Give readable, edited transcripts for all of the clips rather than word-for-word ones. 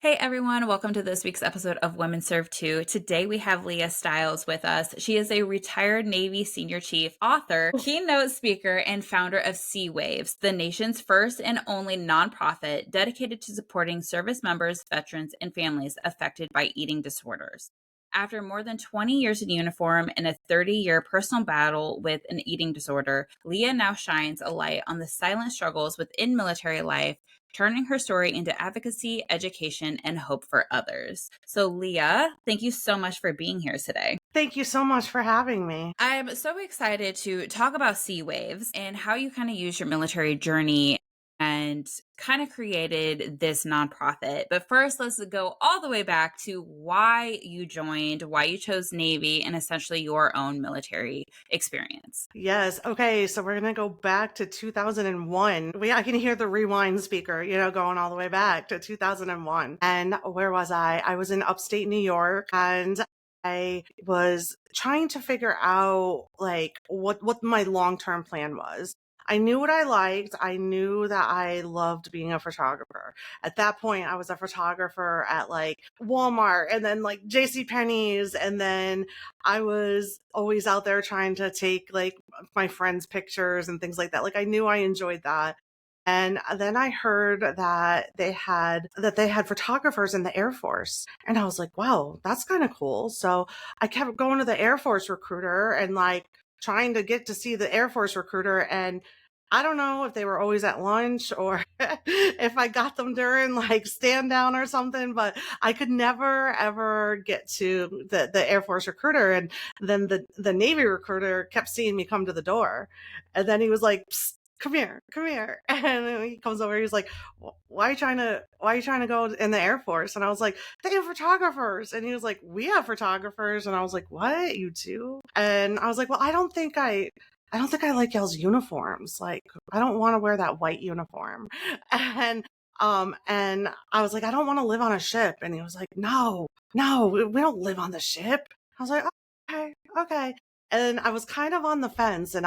Hey everyone, welcome to this week's episode of Women Serve 2. Today we have Leah Stiles with us. She is a retired Navy senior chief, author, keynote speaker, and founder of Sea Waves, the nation's first and only nonprofit dedicated to supporting service members, veterans, and families affected by eating disorders. After more than 20 years in uniform and a 30-year personal battle with an eating disorder, Leah now shines a light on the silent struggles within military life, turning her story into advocacy, education, and hope for others. So, Leah, thank you so much for being here today. Thank you so much for having me. I'm so excited to talk about Sea Waves and how you kind of use your military journey and kind of created this nonprofit. But first, let's go all the way back to why you joined, why you chose Navy, and essentially your own military experience. Yes. Okay. So we're going to go back to 2001. I can hear the rewind speaker, going all the way back to 2001. And where was I? I was in upstate New York and I was trying to figure out like what my long-term plan was. I knew what I liked. I knew that I loved being a photographer. At that point, I was a photographer at like Walmart and then like JC Penney's, and then I was always out there trying to take like my friends' pictures and things like that. Like I knew I enjoyed that. And then I heard that they had photographers in the Air Force. And I was like, wow, that's kind of cool. So I kept going to the Air Force recruiter and like trying to get to see the Air Force recruiter. And I don't know if they were always at lunch or if I got them during like stand down or something, but I could never ever get to the Air Force recruiter. And then the Navy recruiter kept seeing me come to the door. And then he was like, "Psst, come here, come here." And then he comes over, he's like, why are you trying to go in the Air Force? And I was like, they have photographers. And he was like, we have photographers. And I was like, what, you too? And I was like, well, I don't think I like y'all's uniforms. Like, I don't want to wear that white uniform. And I was like, I don't want to live on a ship. And he was like, no, we don't live on the ship. I was like, oh, okay, okay. And I was kind of on the fence, and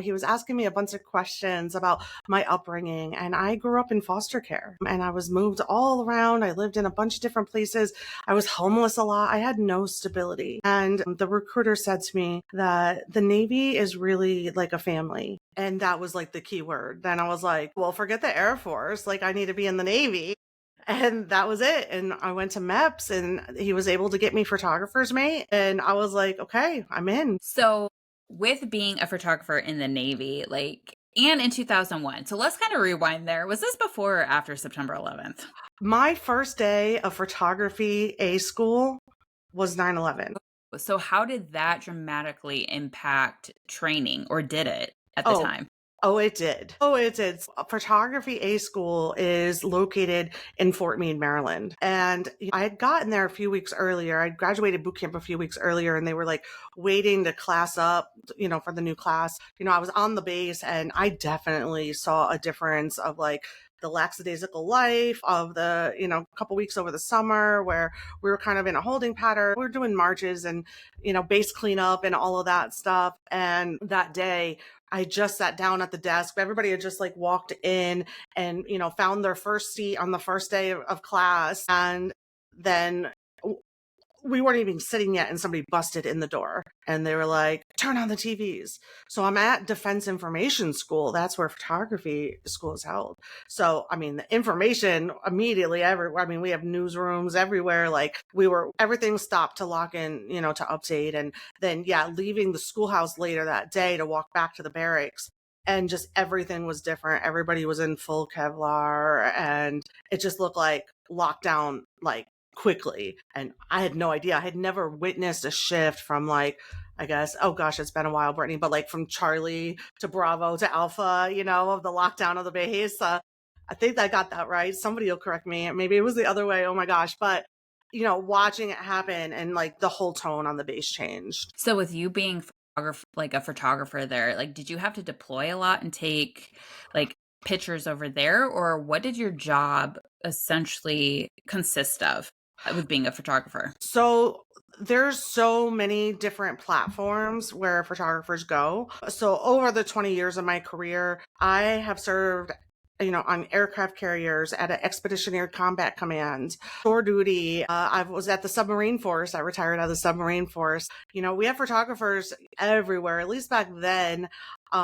he was asking me a bunch of questions about my upbringing. And I grew up in foster care and I was moved all around. I lived in a bunch of different places. I was homeless a lot. I had no stability. And the recruiter said to me that the Navy is really like a family. And that was like the key word. Then I was like, well, forget the Air Force. Like, I need to be in the Navy. And that was it. And I went to MEPS and he was able to get me photographer's mate. And I was like, okay, I'm in. So, with being a photographer in the Navy, and in 2001. So let's kind of rewind there. Was this before or after September 11th? My first day of photography A school was 9/11. So how did that dramatically impact training, or did it at the Oh, time? oh, it did. Oh, it did. Photography A school is located in Fort Meade, Maryland. And I had gotten there a few weeks earlier. I graduated boot camp a few weeks earlier and they were like waiting to class up, for the new class. I was on the base and I definitely saw a difference of like the lackadaisical life of the, couple weeks over the summer where we were kind of in a holding pattern. We were doing marches and, base cleanup and all of that stuff. And that day, I just sat down at the desk. Everybody had just like walked in and, found their first seat on the first day of class. And then we weren't even sitting yet and somebody busted in the door and they were like, turn on the TVs. So I'm at Defense Information School. That's where photography school is held. So, the information immediately everywhere. We have newsrooms everywhere. Like everything stopped to lock in, to update. And then, leaving the schoolhouse later that day to walk back to the barracks. And just everything was different. Everybody was in full Kevlar and it just looked like lockdown, like quickly. And I had no idea. I had never witnessed a shift from like, I guess, oh gosh, it's been a while, Brittany, but like from Charlie to Bravo to Alpha, of the lockdown of the base. I think I got that right. Somebody will correct me. Maybe it was the other way. Oh my gosh. But, watching it happen and like the whole tone on the base changed. So with you being a photographer there, did you have to deploy a lot and take like pictures over there, or what did your job essentially consist of with being a photographer? So there's so many different platforms where photographers go. So over the 20 years of my career, I have served on aircraft carriers at an expeditionary combat command, shore duty. I was at the submarine force. I retired out of the submarine force. We have photographers everywhere, at least back then.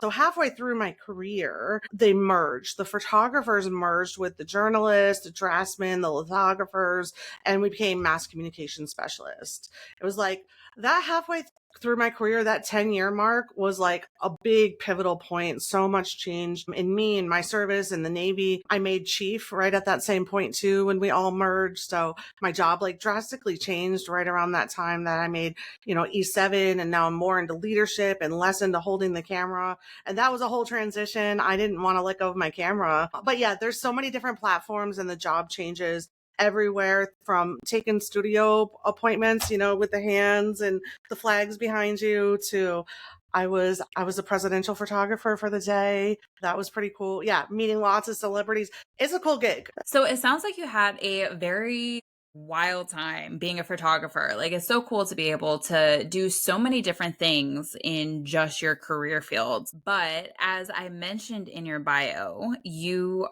So halfway through my career, they merged. The photographers merged with the journalists, the draftsmen, the lithographers, and we became mass communication specialists. It was like that halfway through my career, that 10-year mark was like a big pivotal point. So much changed in me and my service in the Navy. I made chief right at that same point too when we all merged. So my job like drastically changed right around that time that I made, E7, and now I'm more into leadership and less into holding the camera. And that was a whole transition. I didn't want to let go of my camera. But yeah, there's so many different platforms and the job changes everywhere, from taking studio appointments, with the hands and the flags behind you, to I was a presidential photographer for the day. That was pretty cool. Yeah, meeting lots of celebrities. It's a cool gig. So it sounds like you had a very wild time being a photographer. Like, it's so cool to be able to do so many different things in just your career fields. But as I mentioned in your bio, you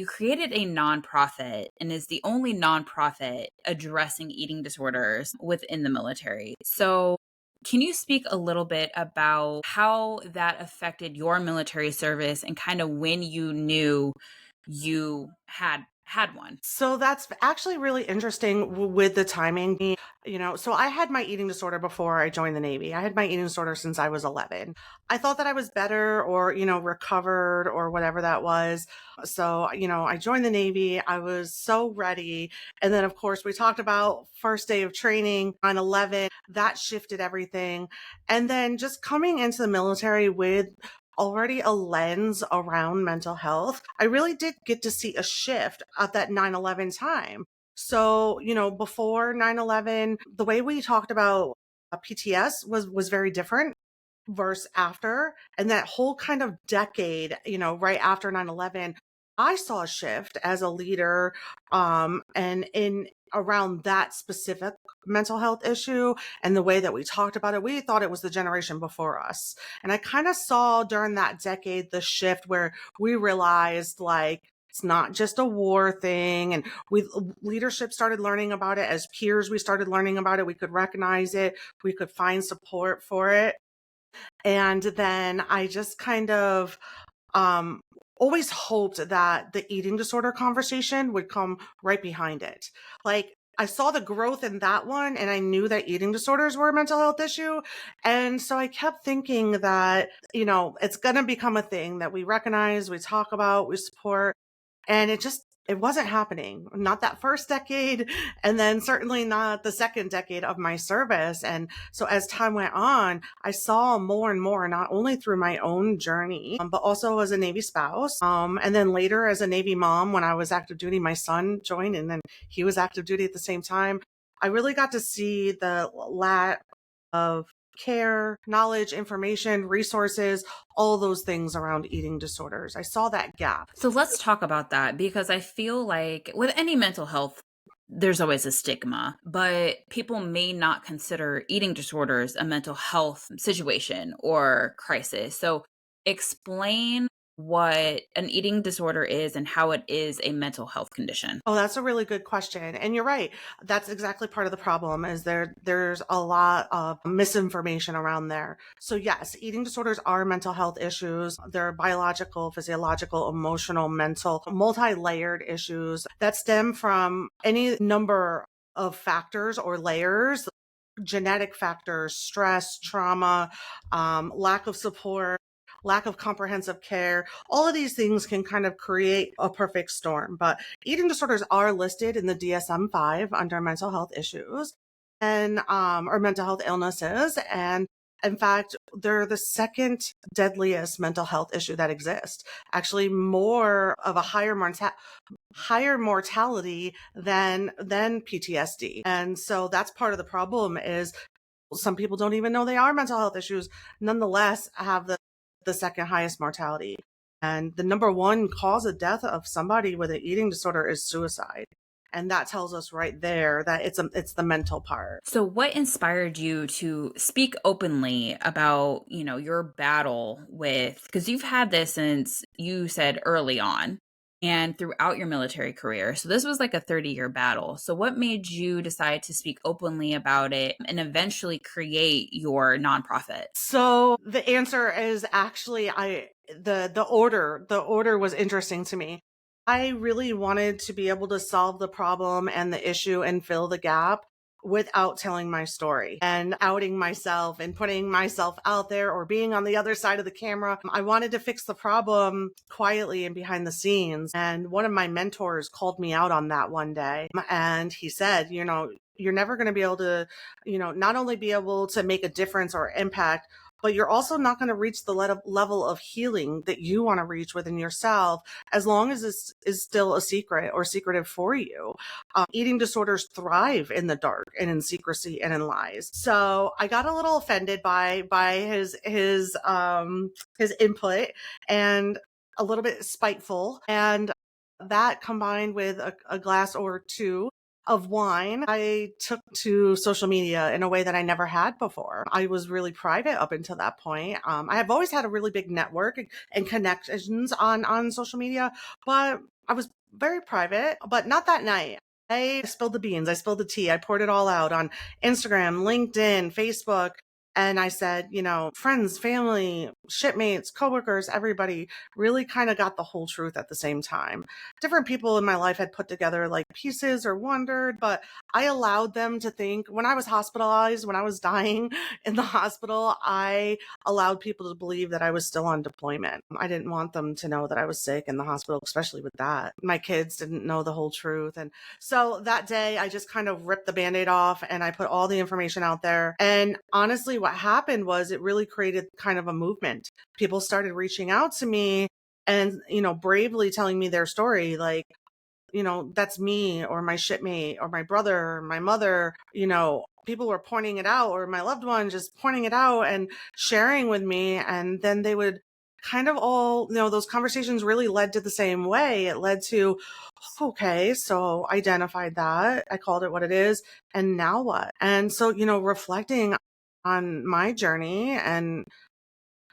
created a nonprofit, and is the only nonprofit addressing eating disorders within the military. So can you speak a little bit about how that affected your military service, and kind of when you knew you had one? So that's actually really interesting with the timing. So I had my eating disorder before I joined the Navy. I had my eating disorder since I was 11. I thought that I was better, or, recovered, or whatever that was. So, I joined the Navy. I was so ready. And then, of course, we talked about first day of training on 11. That shifted everything. And then just coming into the military with already a lens around mental health, I really did get to see a shift at that 9/11 time. So, before 9/11, the way we talked about PTS was very different versus after. And that whole kind of decade, right after 9/11, I saw a shift as a leader, and in around that specific mental health issue and the way that we talked about it. We thought it was the generation before us. And I kind of saw during that decade the shift where we realized, like, it's not just a war thing. And leadership started learning about it. As peers, we started learning about it. We could recognize it. We could find support for it. And then I just kind of um, always hoped that the eating disorder conversation would come right behind it. Like, I saw the growth in that one, and I knew that eating disorders were a mental health issue. And so I kept thinking that, it's going to become a thing that we recognize, we talk about, we support. And it wasn't happening, not that first decade, and then certainly not the second decade of my service. And so as time went on, I saw more and more, not only through my own journey, but also as a Navy spouse. And then later as a Navy mom, when I was active duty, my son joined, and then he was active duty at the same time. I really got to see the lack of care, knowledge, information, resources, all those things around eating disorders. I saw that gap. So let's talk about that, because I feel like with any mental health, there's always a stigma, but people may not consider eating disorders a mental health situation or crisis. So explain what an eating disorder is and how it is a mental health condition. Oh, that's a really good question. And you're right. That's exactly part of the problem, is there's a lot of misinformation around there. So yes, eating disorders are mental health issues. They're biological, physiological, emotional, mental, multi-layered issues that stem from any number of factors or layers: genetic factors, stress, trauma, lack of support, lack of comprehensive care. All of these things can kind of create a perfect storm. But eating disorders are listed in the DSM-5 under mental health issues and or mental health illnesses. And in fact, they're the second deadliest mental health issue that exists. Actually, more of a higher mortality than PTSD. And so that's part of the problem, is some people don't even know they are mental health issues, nonetheless have the second highest mortality. And the number one cause of death of somebody with an eating disorder is suicide. And that tells us right there that it's the mental part. So what inspired you to speak openly about, your battle with, because you've had this since you said early on. and throughout your military career. So this was like a 30-year battle. So what made you decide to speak openly about it and eventually create your nonprofit? So the answer is actually the order was interesting to me. I really wanted to be able to solve the problem and the issue and fill the gap without telling my story and outing myself and putting myself out there or being on the other side of the camera. I wanted to fix the problem quietly and behind the scenes. And one of my mentors called me out on that one day. And he said, you're never going to be able to, not only be able to make a difference or impact, but you're also not going to reach the level of healing that you want to reach within yourself as long as this is still a secret or secretive for you. Eating disorders thrive in the dark and in secrecy and in lies. So I got a little offended by his input and a little bit spiteful, and that combined with a glass or two of wine, I took to social media in a way that I never had before. I was really private up until that point. I have always had a really big network and connections on social media, but I was very private. But not that night. I spilled the beans. I spilled the tea. I poured it all out on Instagram, LinkedIn, Facebook. And I said, friends, family, shipmates, coworkers, everybody really kind of got the whole truth at the same time. Different people in my life had put together like pieces or wondered, but I allowed them to think. When I was hospitalized, when I was dying in the hospital, I allowed people to believe that I was still on deployment. I didn't want them to know that I was sick in the hospital, especially with that. My kids didn't know the whole truth. And so that day I just kind of ripped the Band-Aid off and I put all the information out there. And honestly, what happened was it really created kind of a movement. People started reaching out to me and, bravely telling me their story. Like, that's me or my shipmate or my brother or my mother, people were pointing it out, or my loved one just pointing it out and sharing with me. And then they would kind of all, those conversations really led to the same way. It led to, okay, so identified that, I called it what it is. And now what? And so, reflecting on my journey and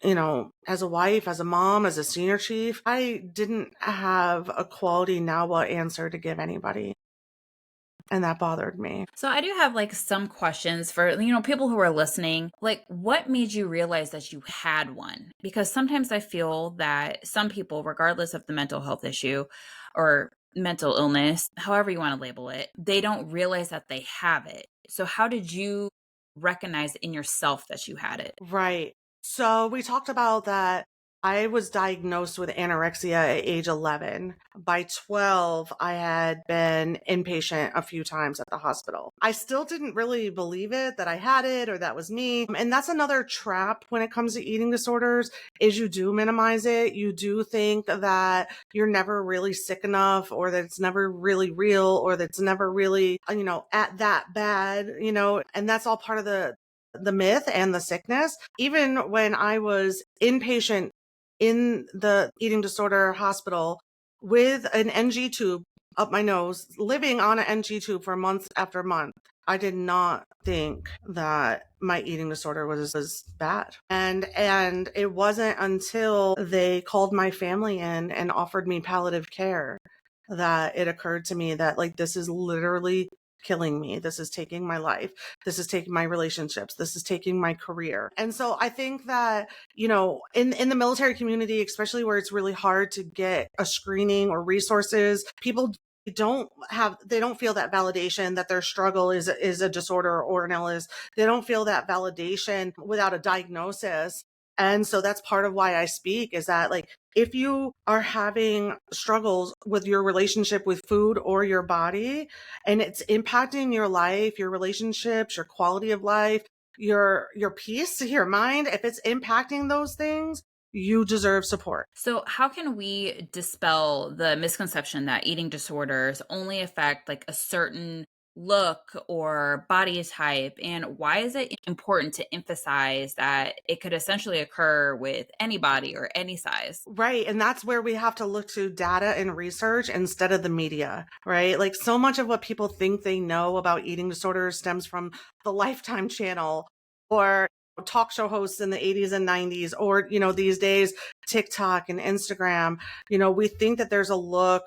as a wife, as a mom, as a senior chief, I didn't have a quality now what answer to give anybody. And that bothered me. So I do have like some questions for, people who are listening. Like, what made you realize that you had one? Because sometimes I feel that some people, regardless of the mental health issue or mental illness, however you want to label it, they don't realize that they have it. So how did you recognize in yourself that you had it? Right. So we talked about that. I was diagnosed with anorexia at age 11. By 12, I had been inpatient a few times at the hospital. I still didn't really believe it, that I had it or that was me. And that's another trap when it comes to eating disorders, is you do minimize it. You do think that you're never really sick enough, or that it's never really real, or that it's never really, at that bad, and that's all part of the myth and the sickness. Even when I was inpatient in the eating disorder hospital with an NG tube up my nose, living on an NG tube for months after month, I did not think that my eating disorder was bad. And it wasn't until they called my family in and offered me palliative care that it occurred to me that, like, this is literally killing me. This is taking my life. This is taking my relationships. This is taking my career. And so I think that, in the military community, especially where it's really hard to get a screening or resources, people they don't feel that validation that their struggle is a disorder or an illness. They don't feel that validation without a diagnosis. And so that's part of why I speak, is that, like, if you are having struggles with your relationship with food or your body, and it's impacting your life, your relationships, your quality of life, your peace, your mind, if it's impacting those things, you deserve support. So, how can we dispel the misconception that eating disorders only affect like a certain look or body type? And why is it important to emphasize that it could essentially occur with anybody or any size? Right. And that's where we have to look to data and research instead of the media, right? Like, so much of what people think they know about eating disorders stems from the Lifetime channel or talk show hosts in the 80s and 90s, or, these days, TikTok and Instagram, we think that there's a look,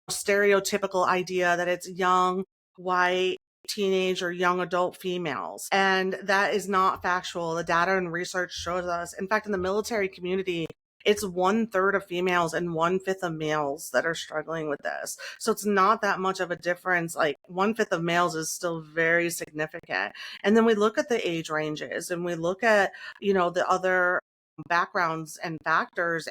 stereotypical idea that it's young, white, teenage or young adult females. And that is not factual. The data and research shows us, in fact, in the military community, it's 1/3 of females and 1/5 of males that are struggling with this. So it's not that much of a difference. Like 1/5 of males is still very significant. And then we look at the age ranges and we look at, the other backgrounds and factors,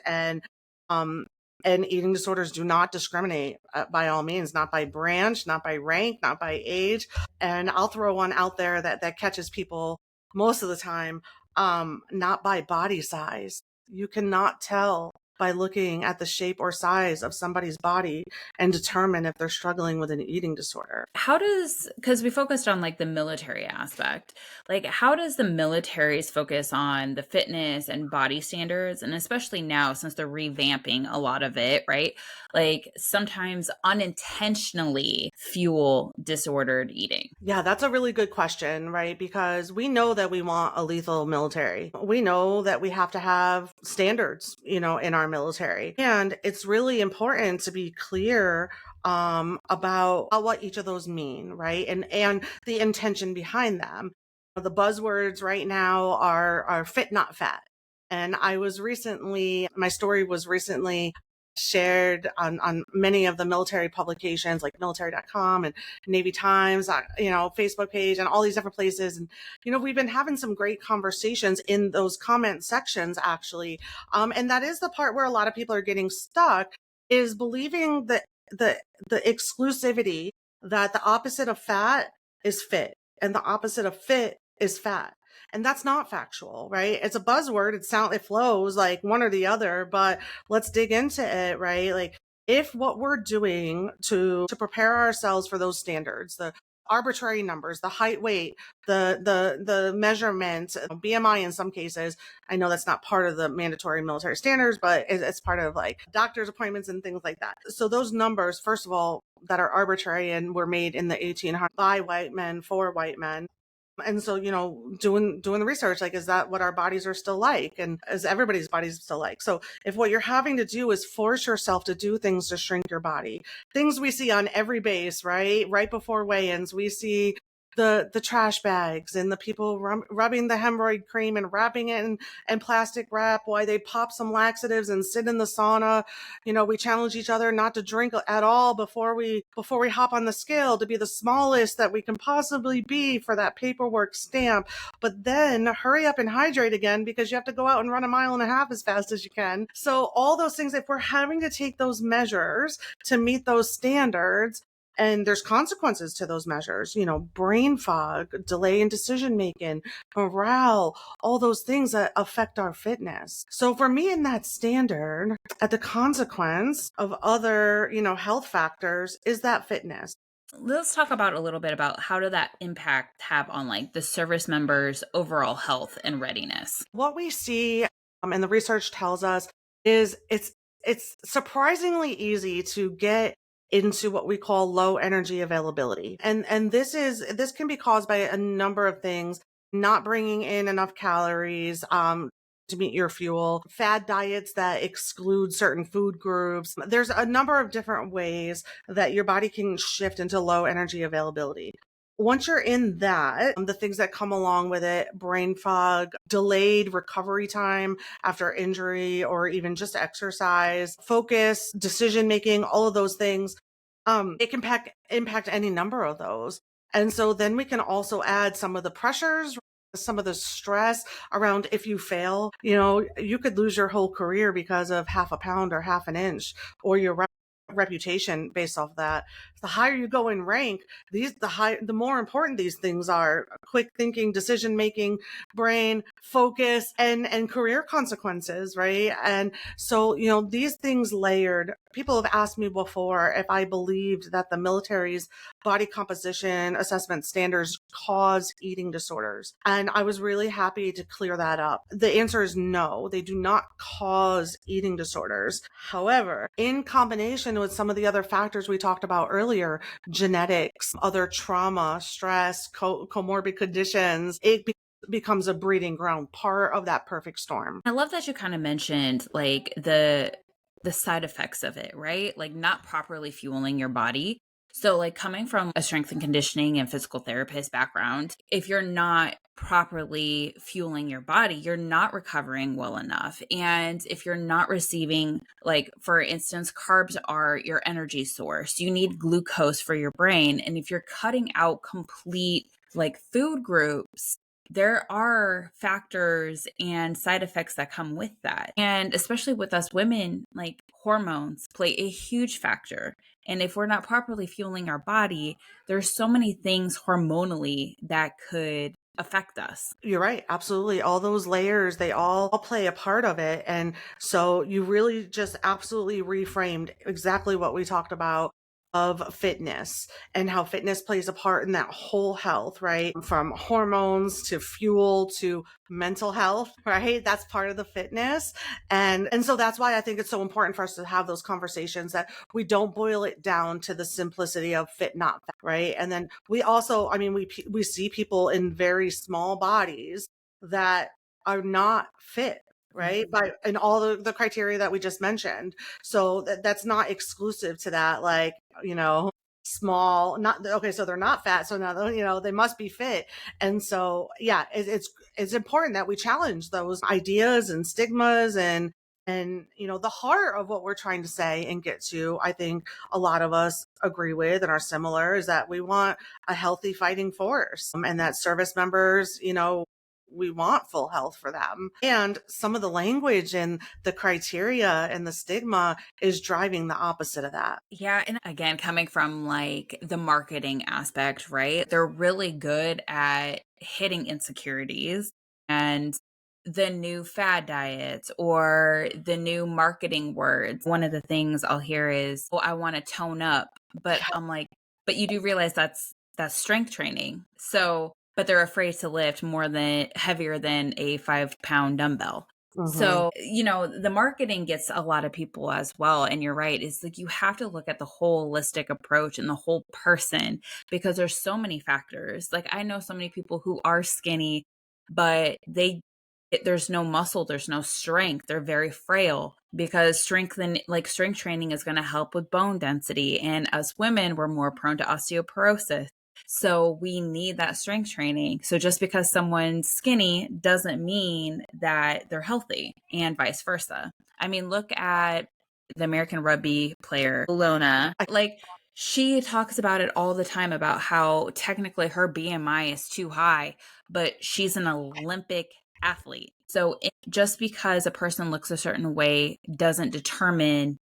um, and eating disorders do not discriminate, by all means, not by branch, not by rank, not by age. And I'll throw one out there that catches people most of the time, not by body size. You cannot tell by looking at the shape or size of somebody's body and determine if they're struggling with an eating disorder. How does, because we focused on like the military aspect, like how does the military's focus on the fitness and body standards, and especially now since they're revamping a lot of it, right? Like sometimes unintentionally fuel disordered eating. Yeah, that's a really good question, right? Because we know that we want a lethal military. We know that we have to have standards, in our military. And it's really important to be clear about what each of those mean, right? And the intention behind them. The buzzwords right now are fit, not fat. And my story was recently shared on many of the military publications like military.com and Navy Times, Facebook page and all these different places. And, we've been having some great conversations in those comment sections, actually. And that is the part where a lot of people are getting stuck, is believing that the exclusivity that the opposite of fat is fit and the opposite of fit is fat. And that's not factual, right? It's a buzzword. It flows like one or the other, but let's dig into it, right? Like, if what we're doing to prepare ourselves for those standards, the arbitrary numbers, the height, weight, the measurements, BMI in some cases, I know that's not part of the mandatory military standards, but it's part of like doctor's appointments and things like that. So those numbers, first of all, that are arbitrary and were made in the 1800s by white men for white men. And so, doing the research, like, is that what our bodies are still like? And is everybody's bodies still like? So if what you're having to do is force yourself to do things to shrink your body, things we see on every base, right? Right before weigh-ins, we see the trash bags and the people rubbing the hemorrhoid cream and wrapping it in plastic wrap while they pop some laxatives and sit in the sauna. We challenge each other not to drink at all before we hop on the scale, to be the smallest that we can possibly be for that paperwork stamp. But then hurry up and hydrate again because you have to go out and run 1.5 miles as fast as you can. So all those things, if we're having to take those measures to meet those standards, and there's consequences to those measures, brain fog, delay in decision making, morale, all those things that affect our fitness. So for me, in that standard, at the consequence of other, health factors is that fitness. Let's talk about a little bit about how did that impact have on like the service members' overall health and readiness. What we see, and the research tells us, is it's surprisingly easy to get into what we call low energy availability. And this can be caused by a number of things: not bringing in enough calories, to meet your fuel, fad diets that exclude certain food groups. There's a number of different ways that your body can shift into low energy availability. Once you're in that, the things that come along with it, brain fog, delayed recovery time after injury or even just exercise, focus, decision making, all of those things, it can impact any number of those. And so then we can also add some of the pressures, some of the stress around if you fail. You could lose your whole career because of half a pound or half an inch, or your reputation based off that. The higher you go in rank, the more important these things are: quick thinking, decision making, brain focus, and career consequences, right? And so, these things layered. People have asked me before if I believed that the military's body composition assessment standards cause eating disorders. And I was really happy to clear that up. The answer is no, they do not cause eating disorders. However, in combination with some of the other factors we talked about earlier, genetics, other trauma, stress, comorbid conditions, it becomes becomes a breeding ground, part of that perfect storm. I love that you kind of mentioned like the side effects of it, right? Like not properly fueling your body. So like coming from a strength and conditioning and physical therapist background, if you're not properly fueling your body, you're not recovering well enough. And if you're not receiving, like for instance, carbs are your energy source. You need glucose for your brain. And if you're cutting out complete like food groups, there are factors and side effects that come with that. And especially with us women, like hormones play a huge factor. And if we're not properly fueling our body, there's so many things hormonally that could affect us. You're right. Absolutely. All those layers, they all play a part of it. And so you really just absolutely reframed exactly what we talked about of fitness and how fitness plays a part in that whole health, right? From hormones to fuel to mental health, right? That's part of the fitness. And so that's why I think it's so important for us to have those conversations, that we don't boil it down to the simplicity of fit, not fat, right? And then we also, I mean, we see people in very small bodies that are not fit, right? Mhm. By in all the criteria that we just mentioned. So that's not exclusive to that, like, you know, small, not okay, so they're not fat, so now, you know, they must be fit. And so yeah, it's important that we challenge those ideas and stigmas, and you know, the heart of what we're trying to say and get to, I think a lot of us agree with and are similar, is that we want a healthy fighting force, and that service members, you know, we want full health for them. And some of the language and the criteria and the stigma is driving the opposite of that. Yeah, and again, coming from like the marketing aspect, right? They're really good at hitting insecurities and the new fad diets or the new marketing words. One of the things I'll hear is, "Oh, I want to tone up." But I'm like, "But you do realize that's strength training." So, but they're afraid to lift more than heavier than a 5 pound dumbbell. Hmm. So, you know, the marketing gets a lot of people as well. And you're right. It's like you have to look at the holistic approach and the whole person because there's so many factors. Like I know so many people who are skinny, but there's no muscle, there's no strength. They're very frail because strength training is going to help with bone density. And as women, we're more prone to osteoporosis. So we need that strength training. So just because someone's skinny doesn't mean that they're healthy and vice versa. I mean, look at the American rugby player, Lona. Like she talks about it all the time about how technically her BMI is too high, but she's an Olympic athlete. So just because a person looks a certain way doesn't determine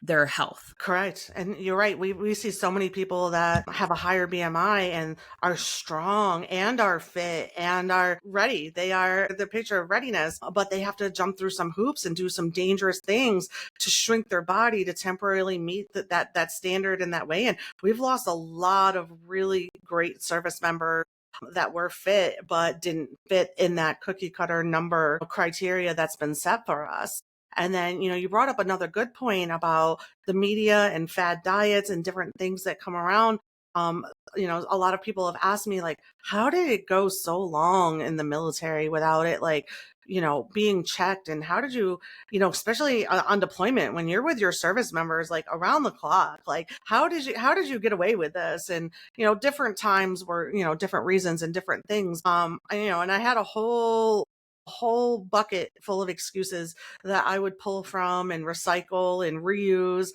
their health. Correct. And you're right. We see so many people that have a higher BMI and are strong and are fit and are ready. They are the picture of readiness, but they have to jump through some hoops and do some dangerous things to shrink their body to temporarily meet that standard and that way. And we've lost a lot of really great service members that were fit, but didn't fit in that cookie cutter number criteria that's been set for us. And then, you know, you brought up another good point about the media and fad diets and different things that come around. Um, you know, a lot of people have asked me, like, how did it go so long in the military without it, like, you know, being checked? And how did you, you know, especially on deployment when you're with your service members, like around the clock, like, how did you get away with this? And, you know, different times were, you know, different reasons and different things. You know, and I had a whole bucket full of excuses that I would pull from and recycle and reuse,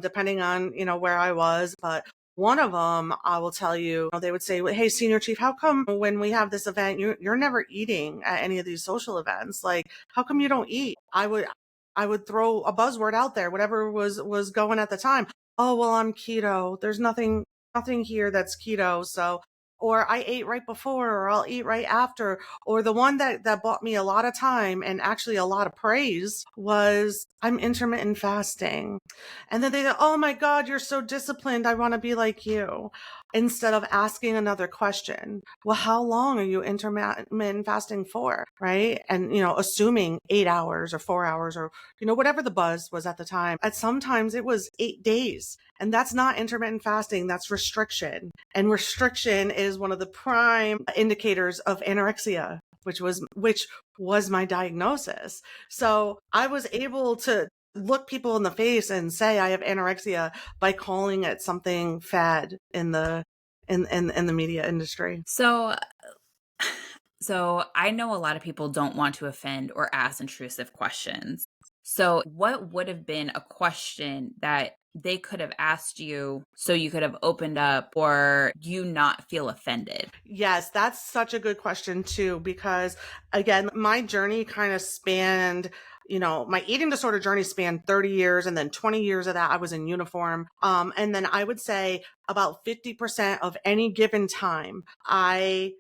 depending on, you know, where I was. But one of them, I will tell you, they would say, "Hey, senior chief, how come when we have this event, you're never eating at any of these social events? Like, how come you don't eat?" I would throw a buzzword out there, whatever was going at the time. "Oh, well, I'm keto. There's nothing here that's keto. So, or I ate right before, or I'll eat right after." Or the one that bought me a lot of time and actually a lot of praise was, "I'm intermittent fasting." And then they go, "Oh my God, you're so disciplined. I want to be like you." Instead of asking another question, well, how long are you intermittent fasting for? Right. And, you know, assuming 8 hours or 4 hours or, you know, whatever the buzz was at the time. At sometimes it was 8 days. And that's not intermittent fasting, that's restriction. And restriction is one of the prime indicators of anorexia. which was my diagnosis. So I was able to look people in the face and say I have anorexia by calling it something fad in the media industry. So I know a lot of people don't want to offend or ask intrusive questions. So what would have been a question that they could have asked you so you could have opened up or you not feel offended? Yes, that's such a good question too, because again, my journey kind of spanned, my eating disorder journey spanned 30 years, and then 20 years of that I was in uniform. And then I would say about 50% of any given time, I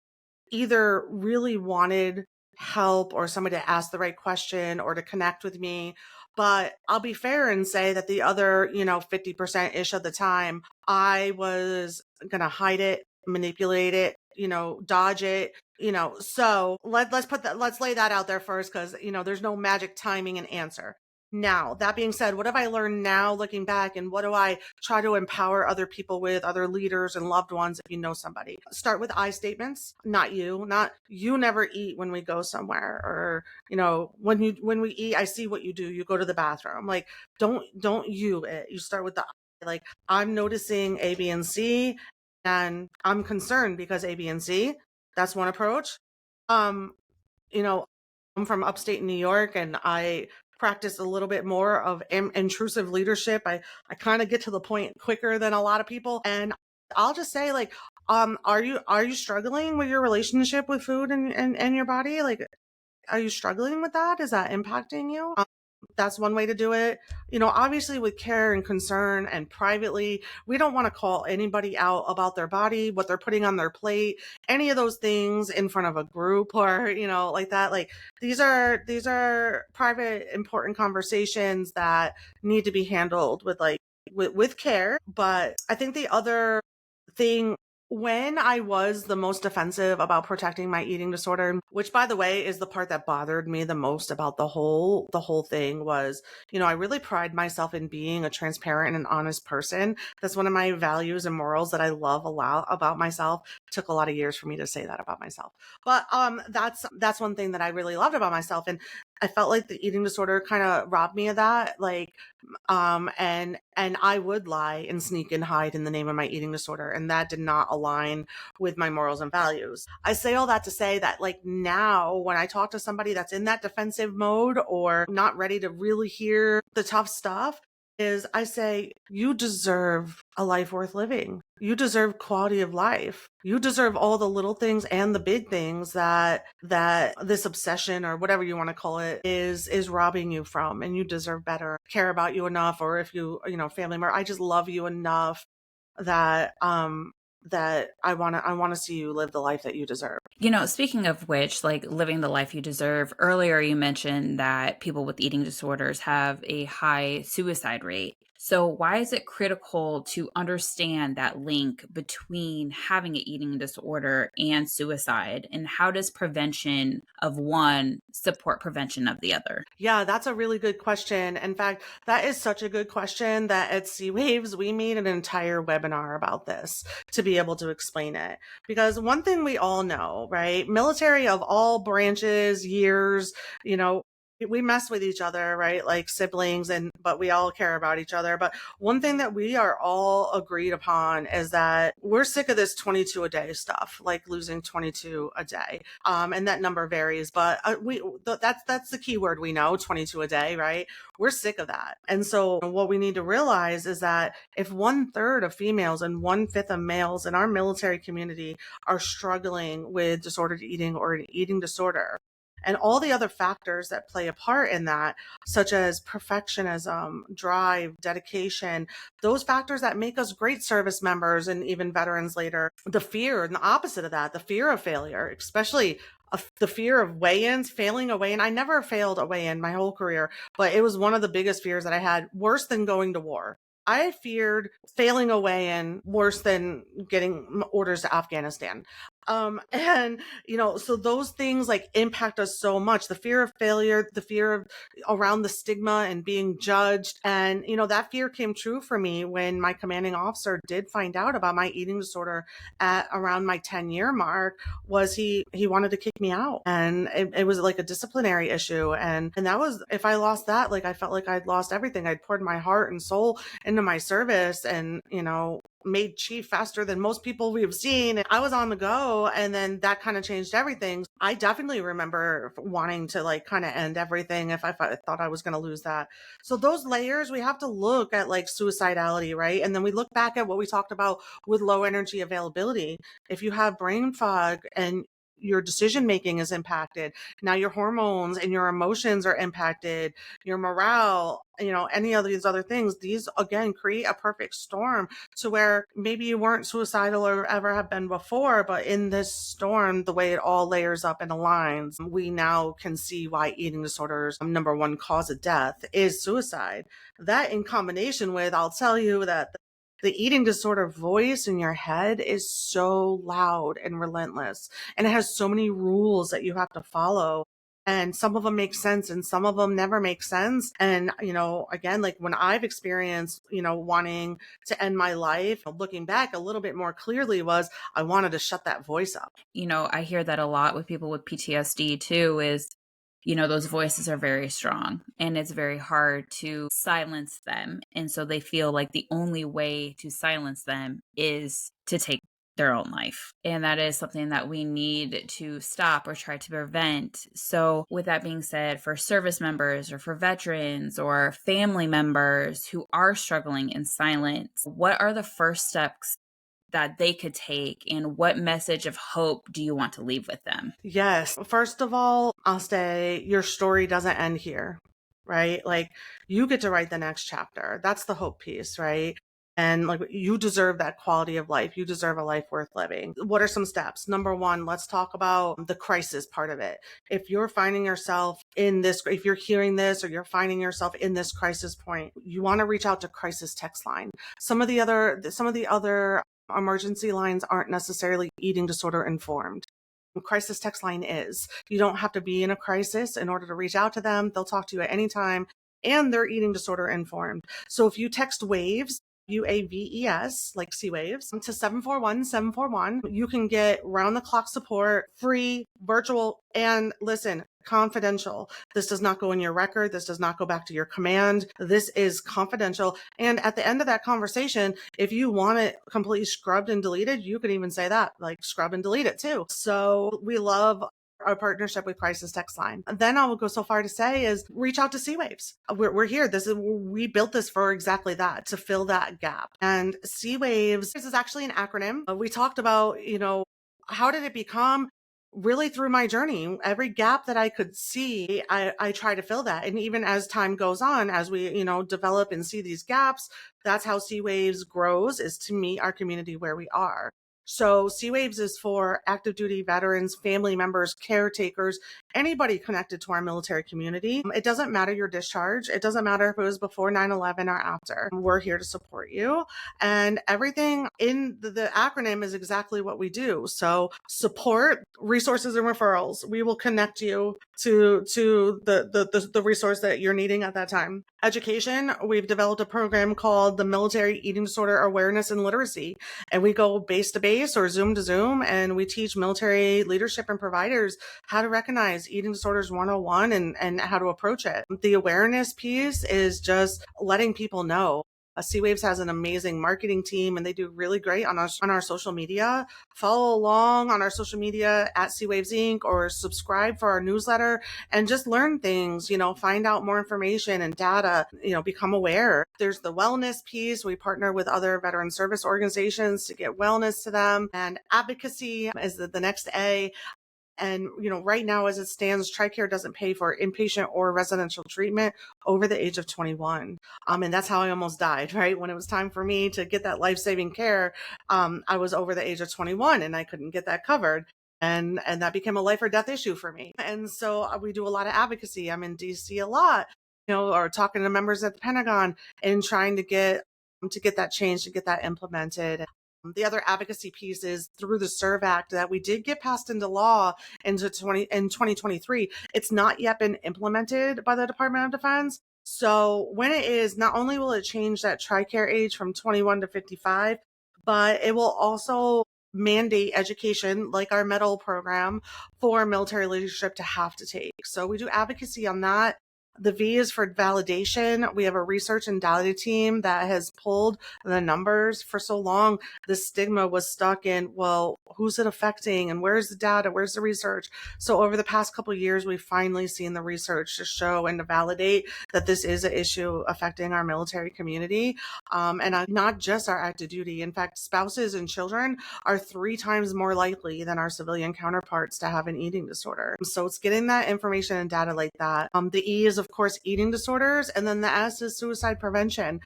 either really wanted help or somebody to ask the right question or to connect with me. But I'll be fair and say that the other, 50% ish of the time, I was going to hide it, manipulate it, dodge it. So let's lay that out there first, because, there's no magic timing and answer. Now, that being said, what have I learned now looking back, and what do I try to empower other people with, other leaders and loved ones if you know somebody? Start with I statements, not you never eat when we go somewhere, or, when we eat, I see what you do. You go to the bathroom. Like, don't you it. You start with the I, like, I'm noticing A, B, and C, and I'm concerned because A, B, and C. That's one approach. Um, you know, I'm from upstate New York, and I practice a little bit more of intrusive leadership. I kind of get to the point quicker than a lot of people. And I'll just say, like, are you struggling with your relationship with food and your body? Like, are you struggling with that? Is that impacting you? That's one way to do it. Obviously with care and concern and privately, we don't want to call anybody out about their body, what they're putting on their plate, any of those things in front of a group, or, like that. Like, these are private, important conversations that need to be handled with, like, with care. But I think the other thing, when I was the most defensive about protecting my eating disorder, which, by the way, is the part that bothered me the most about the whole thing, was, I really pride myself in being a transparent and honest person. That's one of my values and morals that I love a lot about myself. It took a lot of years for me to say that about myself. But that's one thing that I really loved about myself. And I felt like the eating disorder kind of robbed me of that. Like, and I would lie and sneak and hide in the name of my eating disorder, and that did not align with my morals and values. I say all that to say that, like, now when I talk to somebody that's in that defensive mode or not ready to really hear the tough stuff, is I say, you deserve a life worth living. You deserve quality of life. You deserve all the little things and the big things that this obsession, or whatever you want to call it, is robbing you from, and you deserve better. Care about you enough, or if family member, I just love you enough that that I want to see you live the life that you deserve. Speaking of which, like living the life you deserve, earlier you mentioned that people with eating disorders have a high suicide rate. So, why is it critical to understand that link between having an eating disorder and suicide? And how does prevention of one support prevention of the other? Yeah, that's a really good question. In fact, that is such a good question that at Sea Waves, we made an entire webinar about this to be able to explain it. Because one thing we all know, right? Military of all branches, years, you know, we mess with each other, right? Like siblings, but we all care about each other. But one thing that we are all agreed upon is that we're sick of this 22 a day stuff, like losing 22 a day. And that number varies, but that's the key word we know, 22 a day, right? We're sick of that. And so what we need to realize is that if 1/3 of females and 1/5 of males in our military community are struggling with disordered eating or an eating disorder, and all the other factors that play a part in that, such as perfectionism, drive, dedication, those factors that make us great service members and even veterans later, the fear and the opposite of that, the fear of failure, especially the fear of weigh-ins, failing a weigh-in. I never failed a weigh-in my whole career, but it was one of the biggest fears that I had, worse than going to war. I feared failing a weigh-in worse than getting orders to Afghanistan. And, so those things like impact us so much. The fear of failure, the fear of around the stigma and being judged. And, that fear came true for me when my commanding officer did find out about my eating disorder at around my 10-year mark. Was he wanted to kick me out, and it was like a disciplinary issue. And that was, if I lost that, like I felt like I'd lost everything. I'd poured my heart and soul into my service, and, made chief faster than most people we've seen. I was on the go, and then that kind of changed everything. I definitely remember wanting to like kind of end everything if I thought I was going to lose that. So those layers, we have to look at like suicidality, right? And then we look back at what we talked about with low energy availability. If you have brain fog and your decision making is impacted, now your hormones and your emotions are impacted, your morale, any of these other things, these again create a perfect storm to where maybe you weren't suicidal or ever have been before, but in this storm, the way it all layers up and aligns, we now can see why eating disorders number one cause of death is suicide. That in combination with, I'll tell you that the eating disorder voice in your head is so loud and relentless, and it has so many rules that you have to follow. And some of them make sense and some of them never make sense. And, again, like when I've experienced, wanting to end my life, looking back a little bit more clearly, was I wanted to shut that voice up. I hear that a lot with people with PTSD too, is, those voices are very strong and it's very hard to silence them. And so they feel like the only way to silence them is to take their own life. And that is something that we need to stop or try to prevent. So, with that being said, for service members or for veterans or family members who are struggling in silence, what are the first steps that they could take, and what message of hope do you want to leave with them? Yes. First of all, I'll say your story doesn't end here, right? Like you get to write the next chapter. That's the hope piece, right? And like you deserve that quality of life. You deserve a life worth living. What are some steps? Number one, let's talk about the crisis part of it. If you're finding yourself in this, if you're hearing this or you're finding yourself in this crisis point, you want to reach out to crisis text line. Some of the other emergency lines aren't necessarily eating disorder informed. Crisis text line is. You don't have to be in a crisis in order to reach out to them. They'll talk to you at any time, and they're eating disorder informed. So if you text WAVES, UAVES, like C waves, to 741-741, you can get round the clock support, free, virtual, and listen, confidential. This does not go in your record. This does not go back to your command. This is confidential. And at the end of that conversation, if you want it completely scrubbed and deleted, you can even say that, like scrub and delete it too. So we love our partnership with Crisis Text Line. And then I will go so far to say is reach out to C Waves. We're here. We built this for exactly that, to fill that gap. And C Waves is actually an acronym. We talked about, how did it become? Really through my journey, every gap that I could see, I try to fill that. And even as time goes on, as we, develop and see these gaps, that's how C Waves grows, is to meet our community where we are. So C Waves is for active duty veterans, family members, caretakers, anybody connected to our military community. It doesn't matter your discharge. It doesn't matter if it was before 9/11 or after. We're here to support you. And everything in the acronym is exactly what we do. So support, resources, and referrals. We will connect you to the resource that you're needing at that time. Education, we've developed a program called the Military Eating Disorder Awareness and Literacy. And we go base to base or Zoom to Zoom, and we teach military leadership and providers how to recognize eating disorders 101 and how to approach it. The awareness piece is just letting people know. C Waves has an amazing marketing team, and they do really great on our social media. Follow along on our social media at C Waves Inc. or subscribe for our newsletter and just learn things, find out more information and data, become aware. There's the wellness piece. We partner with other veteran service organizations to get wellness to them. And advocacy is the next A. And, right now as it stands, TRICARE doesn't pay for inpatient or residential treatment over the age of 21. And that's how I almost died, right? When it was time for me to get that life-saving care, I was over the age of 21 and I couldn't get that covered. And that became a life or death issue for me. And so we do a lot of advocacy. I'm in DC a lot, or talking to members at the Pentagon and trying to get that change, to get that implemented. The other advocacy piece is through the SERVE Act that we did get passed into law in 2023. It's not yet been implemented by the Department of Defense. So when it is, not only will it change that TRICARE age from 21 to 55, but it will also mandate education, like our medal program, for military leadership to have to take. So we do advocacy on that. The V is for validation. We have a research and data team that has pulled the numbers. For so long, the stigma was stuck in, well, who's it affecting and where's the data? Where's the research? So over the past couple of years, we've finally seen the research to show and to validate that this is an issue affecting our military community. Not just our active duty. In fact, spouses and children are 3 times more likely than our civilian counterparts to have an eating disorder. So it's getting that information and data like that. The E is, of course, eating disorders, and then the S is suicide prevention.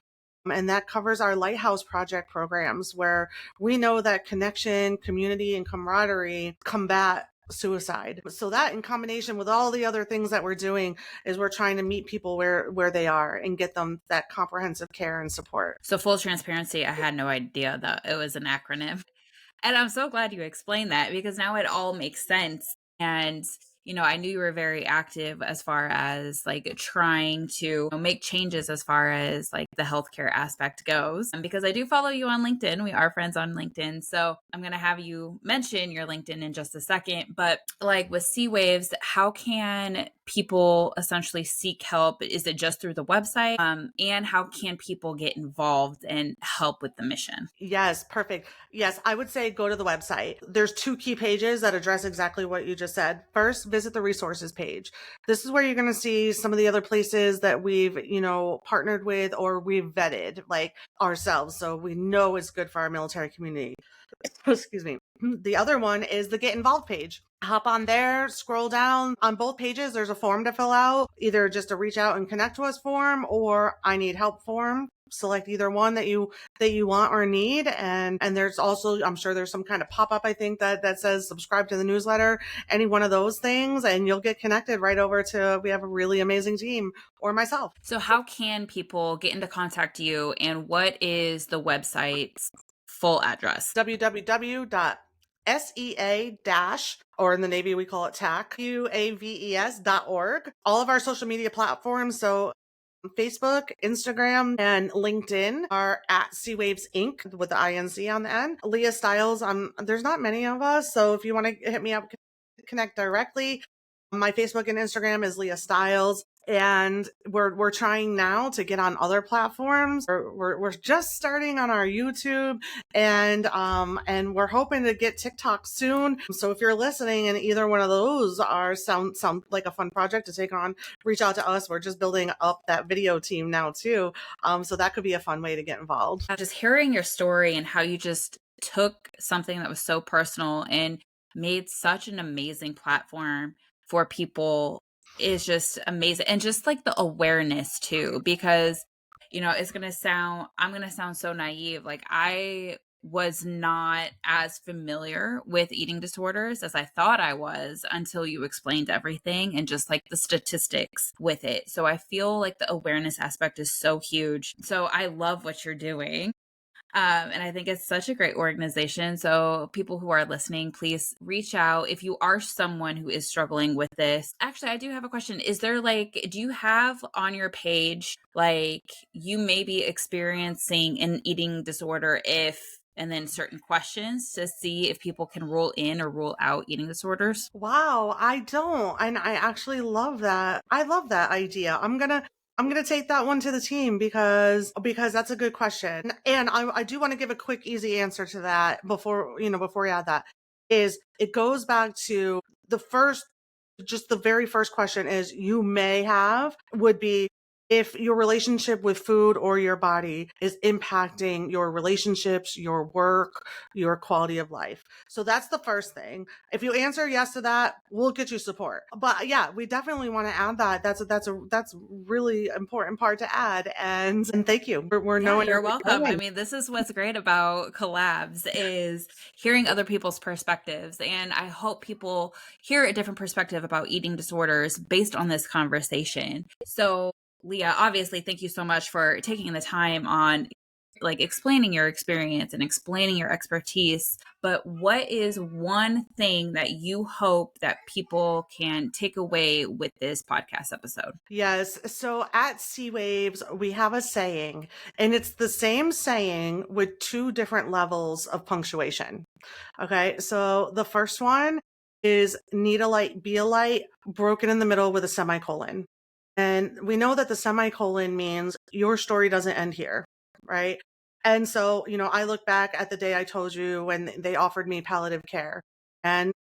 And that covers our Lighthouse Project programs, where we know that connection, community, and camaraderie combat suicide. So that, in combination with all the other things that we're doing, is we're trying to meet people where they are and get them that comprehensive care and support. So, full transparency, I had no idea that it was an acronym. And I'm so glad you explained that, because now it all makes sense. And, I knew you were very active as far as like trying to make changes as far as like the healthcare aspect goes. And because I do follow you on LinkedIn, we are friends on LinkedIn. So I'm going to have you mention your LinkedIn in just a second. But like with Sea Waves, how can people essentially seek help? Is it just through the website? And how can people get involved and help with the mission? Yes, perfect. Yes, I would say go to the website. There's 2 key pages that address exactly what you just said. First, visit the resources page. This is where you're going to see some of the other places that we've, partnered with or we've vetted like ourselves. So we know it's good for our military community. Excuse me. The other one is the Get Involved page. Hop on there, scroll down. On both pages, there's a form to fill out, either just a reach out and connect to us form or I need help form. Select either one that you want or need. And there's also, I'm sure there's some kind of pop-up, I think, that says subscribe to the newsletter, any one of those things, and you'll get connected right over to, we have a really amazing team, or myself. So how can people get into contact you, and what is the website's full address? www.sea- or in the Navy we call it TAC, uaves.org. All of our social media platforms, so Facebook, Instagram, and LinkedIn, are at Sea Waves Inc. with the INC on the end. Leah Stiles, there's not many of us, so if you want to hit me up, connect directly. My Facebook and Instagram is Leah Stiles. And we're trying now to get on other platforms. We're just starting on our YouTube, and we're hoping to get TikTok soon. So if you're listening and either one of those sound like a fun project to take on, reach out to us. We're just building up that video team now too. So that could be a fun way to get involved. Just hearing your story and how you just took something that was so personal and made such an amazing platform for people is just amazing. And just like the awareness too, because, I'm going to sound so naive. Like, I was not as familiar with eating disorders as I thought I was until you explained everything and just like the statistics with it. So I feel like the awareness aspect is so huge. So I love what you're doing. And I think it's such a great organization. So, people who are listening, please reach out if you are someone who is struggling with this. Actually, I do have a question. Do you have on your page, like, you may be experiencing an eating disorder and then certain questions to see if people can rule in or rule out eating disorders? Wow, I don't. And I actually love that. I love that idea. I'm gonna take that one to the team because that's a good question. And I do want to give a quick, easy answer to that before we add that. Is it goes back to the first, just the very first question is you may have would be if your relationship with food or your body is impacting your relationships, your work, your quality of life. So that's the first thing. If you answer yes to that, we'll get you support. But yeah, we definitely want to add that. That's really important part to add. And thank you. We're Yeah, knowing. you're welcome. I mean, this is what's great about collabs is hearing other people's perspectives. And I hope people hear a different perspective about eating disorders based on this conversation. So, Leah, obviously, thank you so much for taking the time on like explaining your experience and explaining your expertise. But what is one thing that you hope that people can take away with this podcast episode? Yes. So at Sea Waves, we have a saying, and it's the same saying with two different levels of punctuation. Okay. So the first one is need a light, be a light, broken in the middle with a semicolon. And we know that the semicolon means your story doesn't end here. Right. And so, I look back at the day I told you when they offered me palliative care. And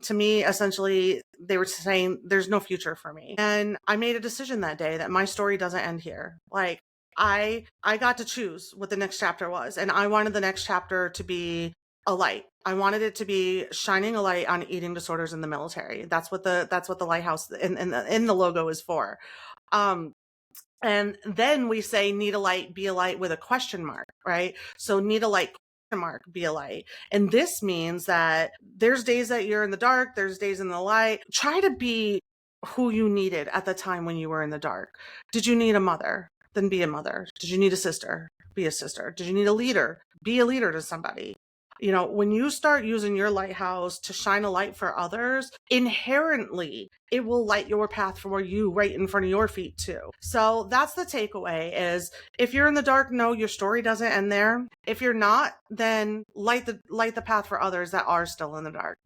to me, essentially, they were saying there's no future for me. And I made a decision that day that my story doesn't end here. Like I got to choose what the next chapter was. And I wanted the next chapter to be a light. I wanted it to be shining a light on eating disorders in the military. That's what the lighthouse in the logo is for. Um, and then we say need a light, be a light with a question mark, right? So need a light, question mark, be a light. And this means that there's days that you're in the dark, there's days in the light. Try to be who you needed at the time when you were in the dark. Did you need a mother? Then be a mother. Did you need a sister? Be a sister. Did you need a leader? Be a leader to somebody. When you start using your lighthouse to shine a light for others, inherently it will light your path for you right in front of your feet too. So that's the takeaway is if you're in the dark, no, your story doesn't end there. If you're not, then light the path for others that are still in the dark.